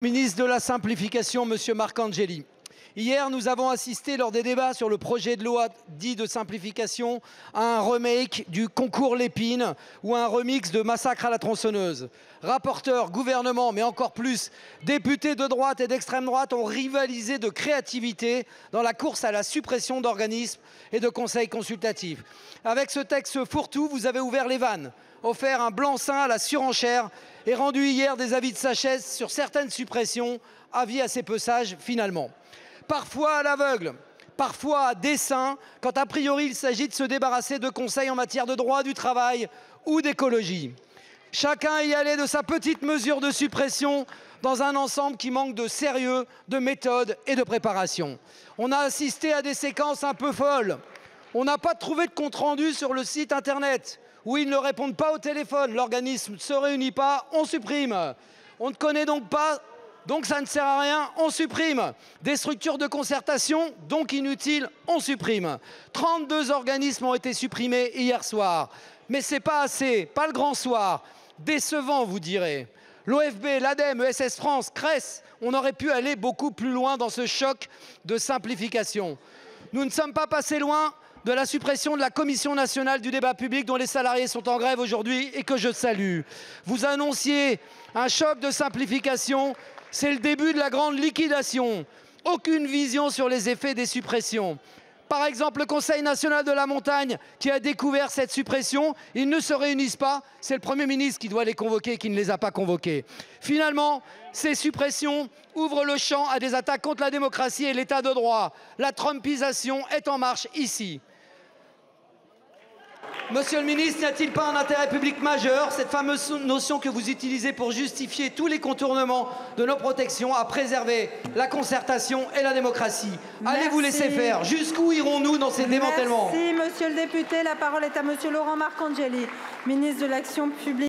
Ministre de la Simplification, Monsieur Marcangeli. Hier, nous avons assisté lors des débats sur le projet de loi dit de simplification à un remake du concours Lépine ou à un remix de Massacre à la tronçonneuse. Rapporteurs, gouvernement, mais encore plus, députés de droite et d'extrême droite ont rivalisé de créativité dans la course à la suppression d'organismes et de conseils consultatifs. Avec ce texte fourre-tout, vous avez ouvert les vannes, offert un blanc-seing à la surenchère et rendu hier des avis de sagesse sur certaines suppressions, avis assez peu sages finalement. Parfois à l'aveugle, parfois à dessein, quand a priori il s'agit de se débarrasser de conseils en matière de droit du travail ou d'écologie. Chacun y allait de sa petite mesure de suppression dans un ensemble qui manque de sérieux, de méthode et de préparation. On a assisté à des séquences un peu folles. On n'a pas trouvé de compte-rendu sur le site internet où ils ne répondent pas au téléphone. L'organisme ne se réunit pas, on supprime. On ne connaît donc pas, donc ça ne sert à rien, on supprime. Des structures de concertation, donc inutiles, on supprime. 32 organismes ont été supprimés hier soir. Mais c'est pas assez, pas le grand soir. Décevant, vous direz. L'OFB, l'ADEME, ESS France, CRES, on aurait pu aller beaucoup plus loin dans ce choc de simplification. Nous ne sommes pas passés loin de la suppression de la Commission nationale du débat public dont les salariés sont en grève aujourd'hui et que je salue. Vous annonciez un choc de simplification, c'est le début de la grande liquidation. Aucune vision sur les effets des suppressions. Par exemple, le Conseil national de la montagne qui a découvert cette suppression, ils ne se réunissent pas, c'est le Premier ministre qui doit les convoquer et qui ne les a pas convoqués. Finalement, ces suppressions ouvrent le champ à des attaques contre la démocratie et l'état de droit. La trumpisation est en marche ici. Monsieur le ministre, n'y a-t-il pas un intérêt public majeur, cette fameuse notion que vous utilisez pour justifier tous les contournements de nos protections, à préserver la concertation et la démocratie? Allez-vous laisser faire? Jusqu'où irons-nous dans ces démantèlements? Merci, monsieur le député. La parole est à monsieur Laurent Marcangeli, ministre de l'Action publique.